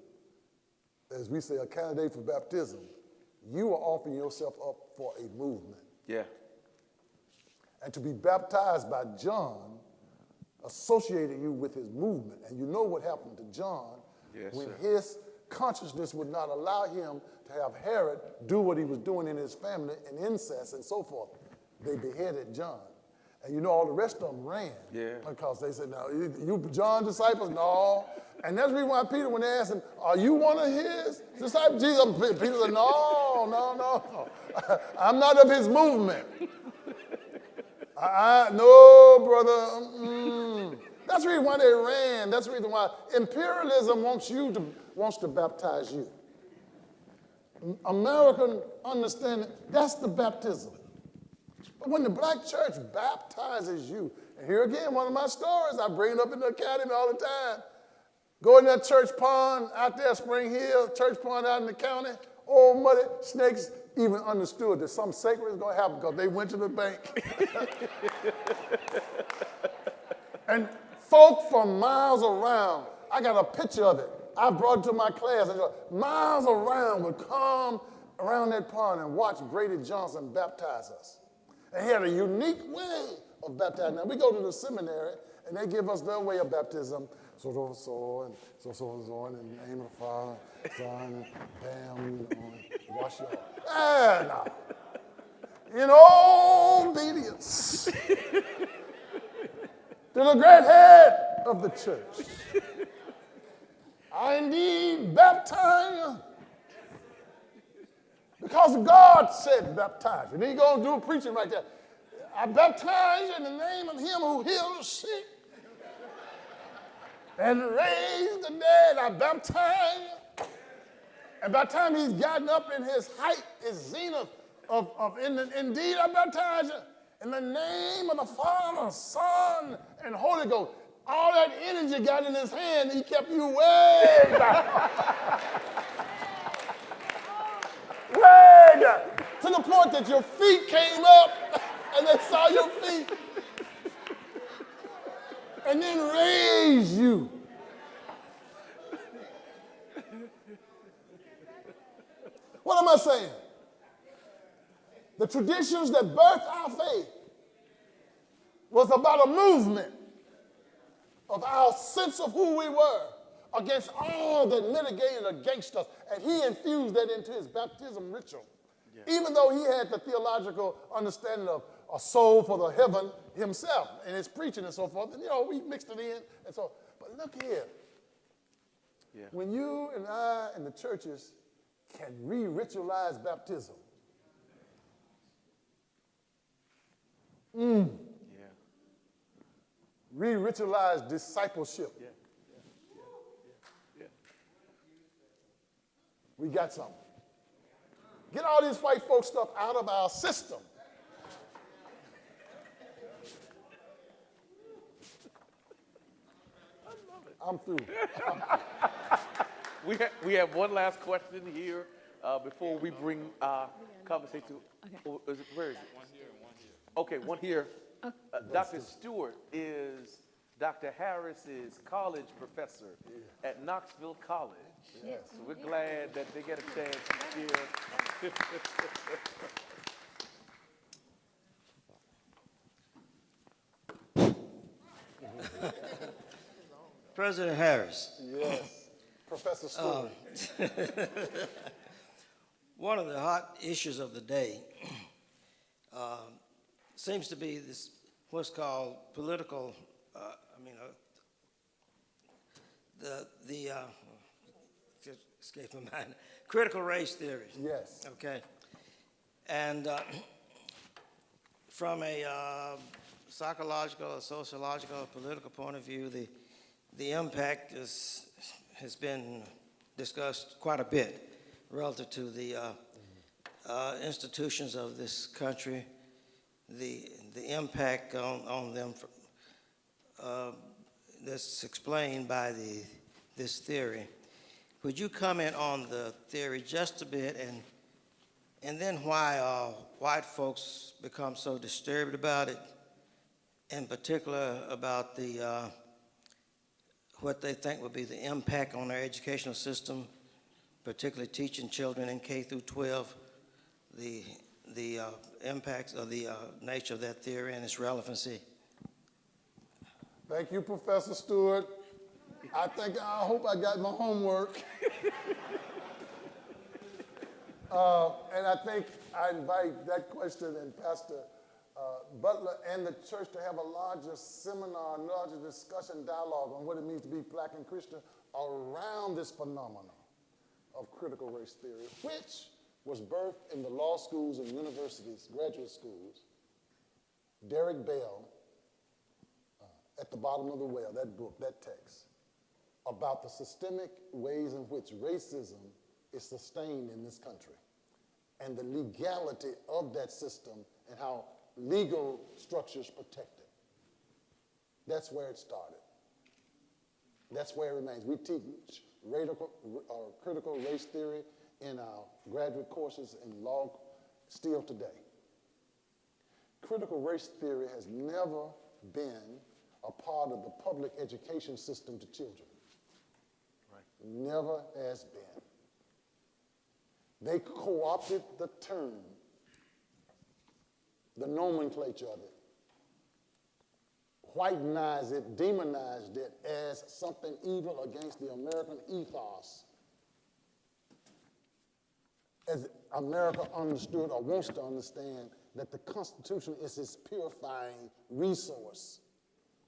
as we say, a candidate for baptism. You were offering yourself up for a movement. Yeah. And to be baptized by John associated you with his movement. And you know what happened to John when his consciousness would not allow him to have Herod do what he was doing in his family and incest and so forth. They beheaded John. And you know all the rest of them ran. Yeah. Because they said, no, you John's disciples? No. And that's the reason why Peter, when they asked him, are you one of his disciples? Peter said, no. I'm not of his movement. No, brother. That's the reason why they ran. That's the reason why imperialism wants to baptize you. American understanding, that's the baptism. But when the black church baptizes you, and here again, one of my stories, I bring it up in the academy all the time. Go in that church pond out there, Spring Hill, church pond out in the county, old muddy snakes even understood that something sacred is going to happen because they went to the bank. And folk from miles around, I got a picture of it. I brought it to my class. And miles around would come around that pond and watch Brady Johnson baptize us. And he had a unique way of baptizing. Now, we go to the seminary, and they give us their way of baptism. So, in the name of the Father, Son, and bam, and wash you off. In obedience to the great head of the church, I indeed baptize you because God said baptize you. And then he's going to do a preaching right there. I baptize you in the name of him who healed the sick and raised the dead. I baptize you. And by the time he's gotten up in his height, his zenith indeed I baptize you in the name of the Father, Son, and Holy Ghost. All that energy got in his hand, he kept you way down. Way down. To the point that your feet came up and they saw your feet. And then raised you. What am I saying? The traditions that birthed our faith was about a movement of our sense of who we were against all that mitigated against us. And he infused that into his baptism ritual. Yeah. Even though he had the theological understanding of a soul for the heaven himself and his preaching and so forth. And, we mixed it in and so. But look here. Yeah. When you and I and the churches can re-ritualize baptism, Yeah. re-ritualize discipleship, Yeah. we got something. Get all this white folk stuff out of our system. I'm through. We have one last question here before we bring conversation to. Oh, where is it? One here and one here. Okay, one here. Dr. Stewart is Dr. Harris's college professor at Knoxville College. Yes. So we're glad that they get a chance to share. President Harris, Yes. Professor Stewart. one of the hot issues of the day seems to be this what's called political. Just escaped my mind. Critical race theories. Yes. Okay. And from a psychological, a sociological, a political point of view, the impact has been discussed quite a bit relative to the institutions of this country, the impact on them that's explained by this theory. Would you comment on the theory just a bit, and then why white folks become so disturbed about it, in particular about what they think would be the impact on their educational system, particularly teaching children in K through 12, the impacts of the nature of that theory and its relevancy? Thank you, Professor Stewart. I hope I got my homework. And I think I invite that question and Pastor Butler and the church to have a larger seminar, larger discussion, dialogue on what it means to be black and Christian around this phenomenon of critical race theory, which was birthed in the law schools and universities, graduate schools. Derek Bell, At the Bottom of the Well, that book, that text, about the systemic ways in which racism is sustained in this country and the legality of that system and how legal structures protect it. That's where it started. That's where it remains. We teach critical race theory in our graduate courses in law still today. Critical race theory has never been a part of the public education system to children. Right. Never has been. They co-opted the term, the nomenclature of it, whitenized it, demonized it as something evil against the American ethos. As America understood or wants to understand that the Constitution is its purifying resource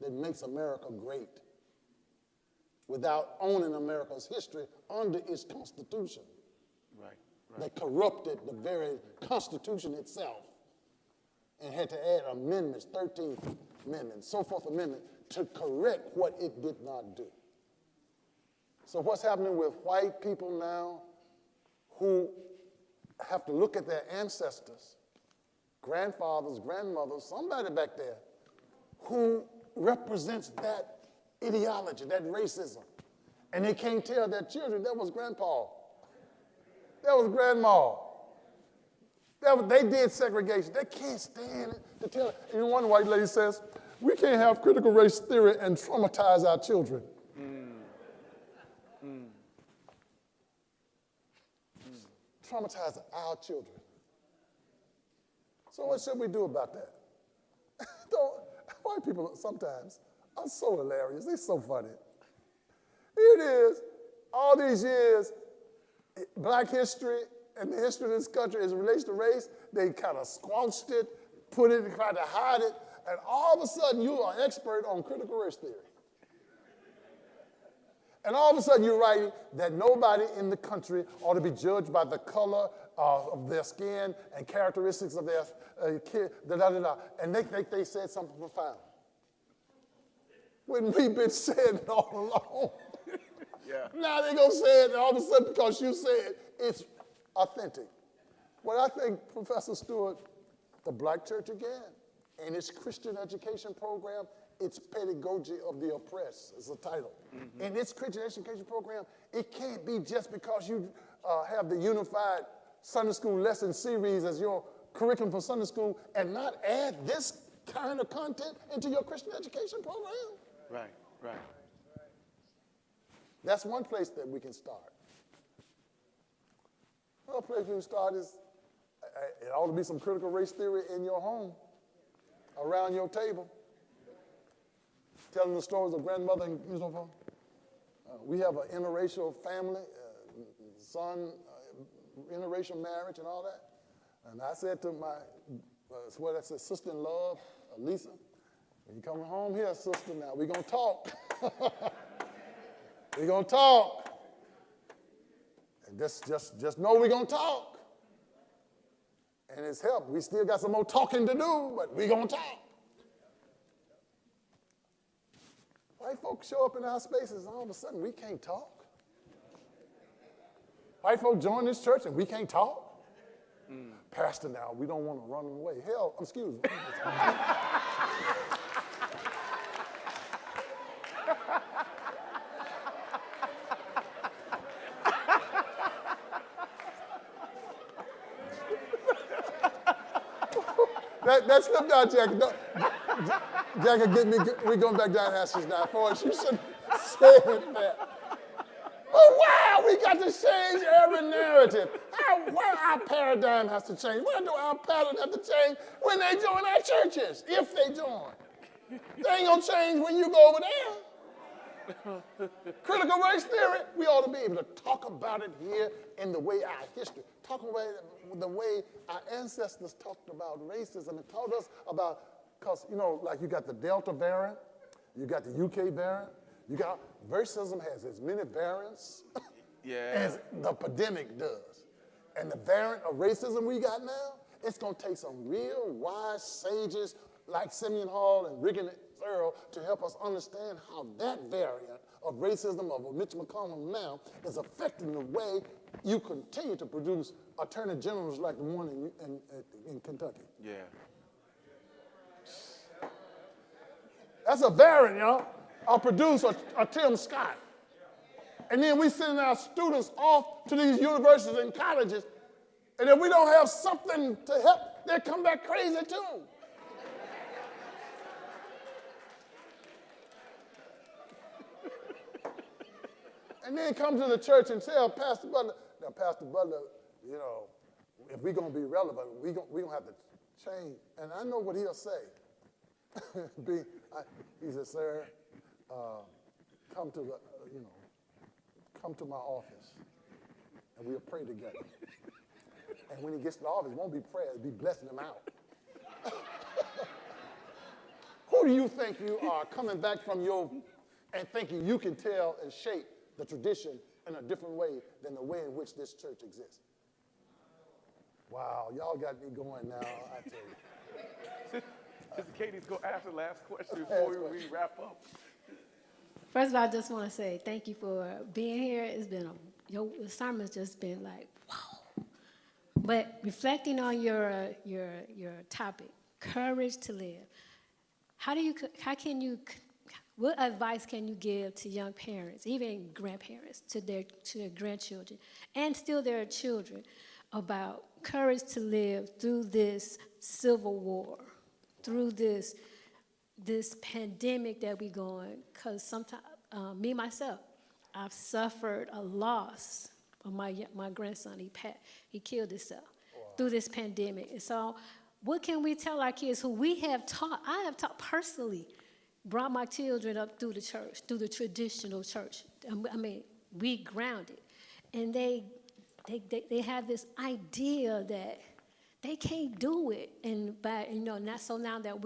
that makes America great without owning America's history under its Constitution. Right. That corrupted the very Constitution itself and had to add amendments, 13th Amendment, so forth amendment, to correct what it did not do. So what's happening with white people now who have to look at their ancestors, grandfathers, grandmothers, somebody back there who represents that ideology, that racism, and they can't tell their children that was grandpa. That was grandma. They did segregation. They can't stand it to tell it. And one white lady says, we can't have critical race theory and traumatize our children. Traumatize our children. So what should we do about that? White people sometimes are so hilarious. They're so funny. Here it is, all these years, black history and the history of this country as it relates to race, they kind of squelched it, put it, tried to hide it, and all of a sudden you are an expert on critical race theory. And all of a sudden you're writing that nobody in the country ought to be judged by the color of their skin and characteristics of their kid, da-da-da-da. And they said something profound. When we've been saying it all along. Yeah. Now they're going to say it, and all of a sudden, because you said it's authentic. Well, I think, Professor Stewart, the black church again, and its Christian education program, its pedagogy of the oppressed is the title. Mm-hmm. In its Christian education program, it can't be just because you have the unified Sunday school lesson series as your curriculum for Sunday school and not add this kind of content into your Christian education program. Right, right. That's one place that we can start. Another place we can start is, it ought to be some critical race theory in your home, around your table, telling the stories of grandmother and so. We have an interracial family, son, interracial marriage and all that. And I said to my, sister-in-law, Lisa, when you come home here, sister, now we're going to talk. We're going to talk. And just know we're going to talk. And it's helped. We still got some more talking to do, but we're going to talk. White folks show up in our spaces, and all of a sudden we can't talk. White folks join this church, and we can't talk. Pastor, now, we don't want to run away. Hell, excuse me. That slipped out, Jackie. Jackie, get me. We're going back down Ashes now. Forrest, you shouldn't say that. Oh, wow, we got to change every narrative. Where our paradigm has to change. Where do our pattern have to change when they join our churches, if they join? They ain't going to change when you go over there. Critical race theory, we ought to be able to talk about it here in the way our history, talk about it the way our ancestors talked about racism and taught us about, because, like you got the Delta variant, you got the UK variant, you got, racism has as many variants as the pandemic does. And the variant of racism we got now, it's going to take some real wise sages like Simeon Hall and Regan Earl to help us understand how that variant of racism of Mitch McConnell now is affecting the way you continue to produce attorney generals like the one in Kentucky. Yeah. That's a variant, y'all. I'll produce a Tim Scott. And then we send our students off to these universities and colleges, and if we don't have something to help, they come back crazy too. And then come to the church and tell Pastor Butler, now Pastor Butler, if we're going to be relevant, we're going to have to change. And I know what he'll say. He said, sir, come to my office, and we'll pray together. And when he gets to the office, it won't be prayer, it'll be blessing him out. Who do you think you are coming back from and thinking you can tell and shape the tradition in a different way than the way in which this church exists? Wow, y'all got me going now, I tell you. Sister Katie's going to ask the last question before we wrap up. First of all, I just want to say thank you for being here. It's been your sermon's just been like, wow. But reflecting on your topic, courage to live. What advice can you give to young parents, even grandparents, to their grandchildren, and still their children, about courage to live through this civil war, through this pandemic that we're going? Because sometimes, me myself, I've suffered a loss of my grandson. He killed himself through this pandemic. And so, what can we tell our kids who I have taught personally? Brought my children up through the church, through the traditional church. I mean, we grounded. And they have this idea that they can't do it. And now that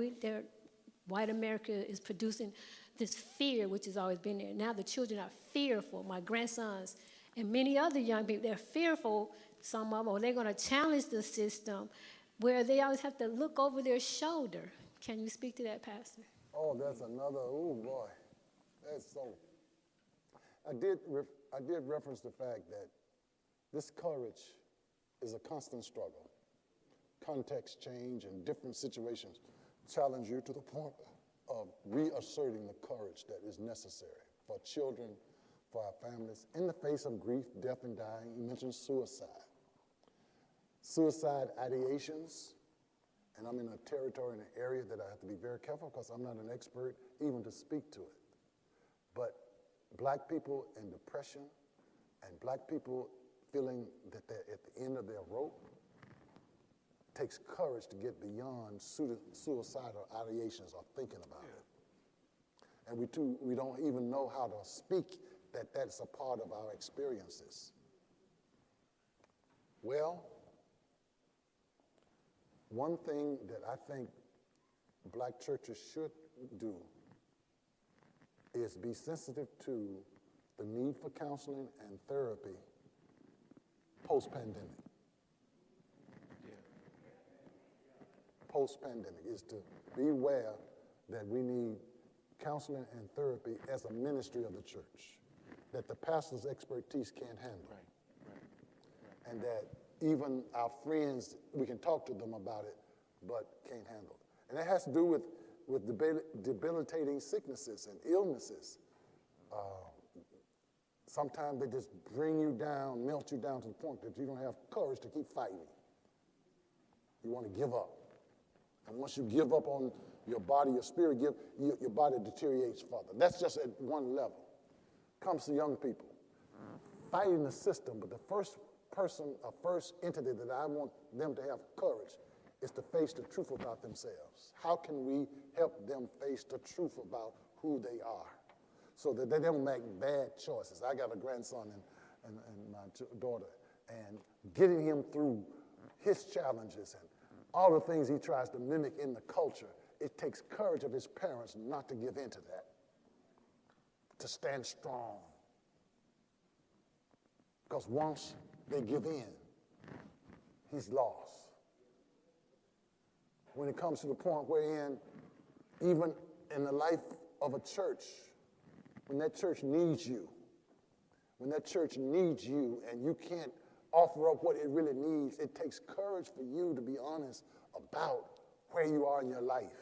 white America is producing this fear, which has always been there. Now the children are fearful. My grandsons and many other young people, they're fearful, some of them, or they're going to challenge the system where they always have to look over their shoulder. Can you speak to that, Pastor? Oh, that's another, oh boy, that's so. I did reference the fact that this courage is a constant struggle. Context change and different situations challenge you to the point of reasserting the courage that is necessary for children, for our families, in the face of grief, death, and dying. You mentioned suicide. Suicide ideations, and I'm in a territory, in an area that I have to be very careful because I'm not an expert even to speak to it. But black people in depression and black people feeling that they're at the end of their rope takes courage to get beyond suicidal ideations or thinking about it. And we don't even know how to speak that that's a part of our experiences. Well, one thing that I think black churches should do is be sensitive to the need for counseling and therapy post-pandemic. Post-pandemic is to be aware that we need counseling and therapy as a ministry of the church, that the pastor's expertise can't handle. And that even our friends, we can talk to them about it, but can't handle it. And it has to do with debilitating sicknesses and illnesses. Sometimes they just bring you down, melt you down to the point that you don't have courage to keep fighting. You want to give up. And once you give up on your body, your spirit, your body deteriorates further. That's just at one level. Comes to young people. Fighting the system, but the first entity that I want them to have courage is to face the truth about themselves. How can we help them face the truth about who they are so that they don't make bad choices? I got a grandson and my daughter, and getting him through his challenges and all the things he tries to mimic in the culture, it takes courage of his parents not to give in to that, to stand strong. Because once they give in, he's lost. When it comes to the point wherein, even in the life of a church, when that church needs you, and you can't offer up what it really needs, it takes courage for you to be honest about where you are in your life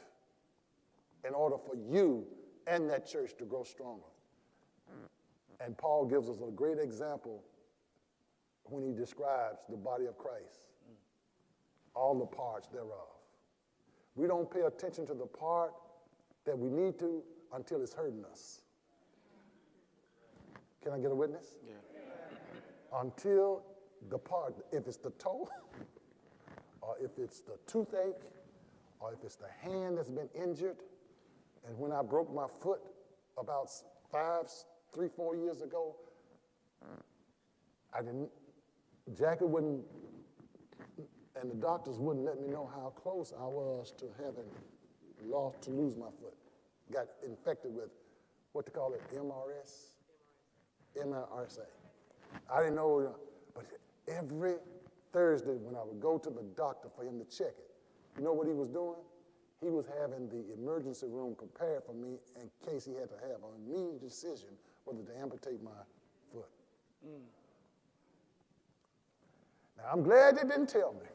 in order for you and that church to grow stronger. And Paul gives us a great example when he describes the body of Christ, all the parts thereof. We don't pay attention to the part that we need to until it's hurting us. Can I get a witness? Yeah. Until the part, if it's the toe, or if it's the toothache, or if it's the hand that's been injured. And when I broke my foot about 3-4 years ago, Jackie wouldn't, and the doctors wouldn't let me know how close I was to having to lose my foot. Got infected with what they call it, MRSA. I didn't know, but every Thursday when I would go to the doctor for him to check it, you know what he was doing? He was having the emergency room prepared for me in case he had to have an immediate decision whether to amputate my foot. Now, I'm glad they didn't tell me.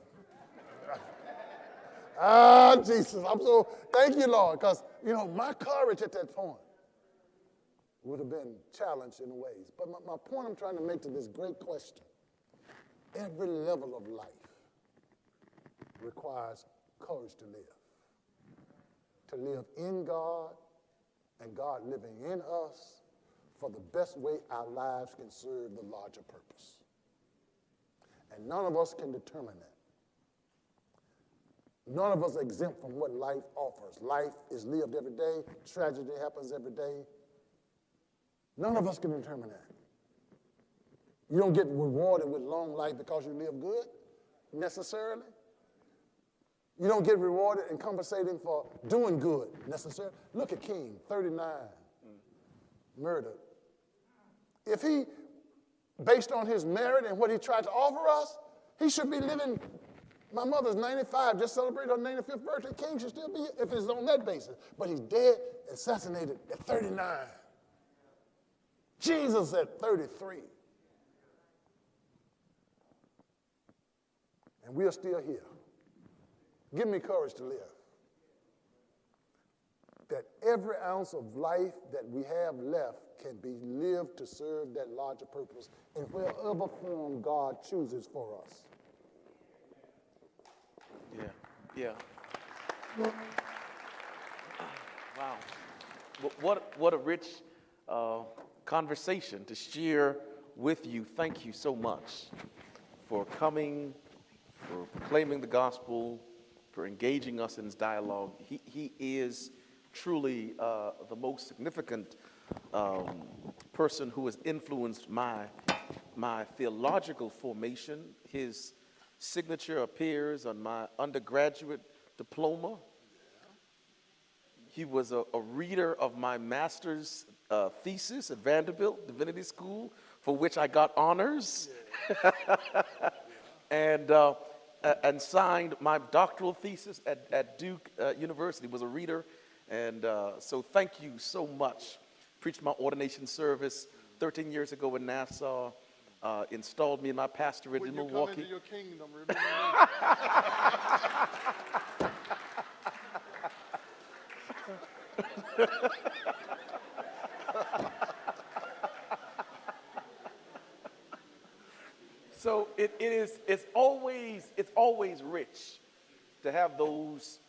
Jesus, thank you, Lord, because, my courage at that point would have been challenged in ways. But my point I'm trying to make to this great question, every level of life requires courage to live. To live in God and God living in us for the best way our lives can serve the larger purpose. And none of us can determine that. None of us are exempt from what life offers. Life is lived every day. Tragedy happens every day. None of us can determine that. You don't get rewarded with long life because you live good, necessarily. You don't get rewarded and compensated for doing good, necessarily. Look at King, 39 murdered. If he, based on his merit and what he tried to offer us, he should be living. My mother's 95, just celebrated her 95th birthday. King should still be here if it's on that basis. But he's dead, assassinated at 39. Jesus at 33. And we are still here. Give me courage to live. That every ounce of life that we have left can be lived to serve that larger purpose in whatever form God chooses for us. Yeah. Wow. What a rich conversation to share with you. Thank you so much for coming, for proclaiming the gospel, for engaging us in this dialogue. He is truly the most significant person who has influenced my theological formation. His signature appears on my undergraduate diploma. He was a reader of my master's thesis at Vanderbilt Divinity School, for which I got honors, and signed my doctoral thesis at Duke University. Was a reader, and so thank you so much. Preached my ordination service 13 years ago in Nassau. Installed me in my pastorate in Milwaukee. When you come into your kingdom, remember So it's always rich to have those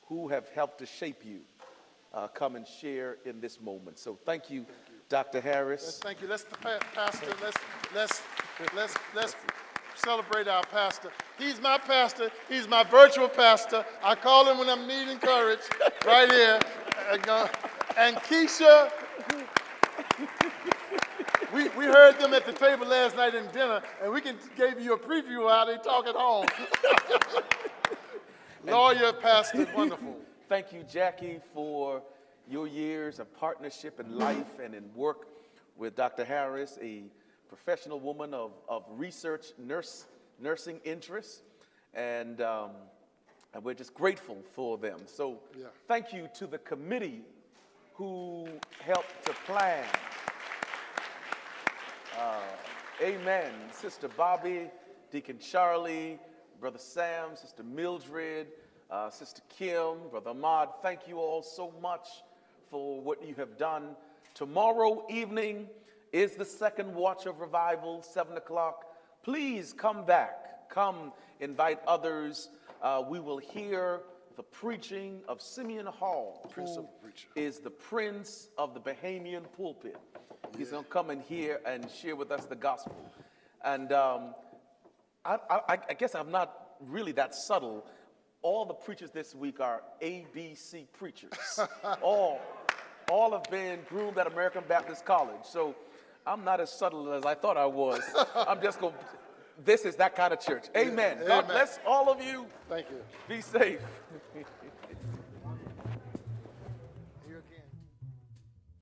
who have helped to shape you come and share in this moment. So thank you, Dr. Harris. Thank you. Pastor. Let's celebrate our pastor. He's my pastor. He's my virtual pastor. I call him when I'm needing courage. Right here. And Keisha. We heard them at the table last night in dinner, and we gave you a preview of how they talk at home. Lawyer, pastor, wonderful. Thank you, Jackie, for your years of partnership in life and in work with Dr. Harris, a professional woman of research, nursing interests, and we're just grateful for them. So thank you to the committee who helped to plan. Amen. Sister Bobby, Deacon Charlie, Brother Sam, Sister Mildred, Sister Kim, Brother Ahmad, thank you all so much for what you have done. Tomorrow evening is the second watch of revival, 7 o'clock. Please come back. Come invite others. We will hear the preaching of Simeon Hall, who is the prince of the Bahamian pulpit. He's going to come in here and share with us the gospel. And I guess I'm not really that subtle. All the preachers this week are ABC preachers. all have been groomed at American Baptist College. So I'm not as subtle as I thought I was. I'm just going to, this is that kind of church. Amen. God bless all of you. Thank you. Be safe.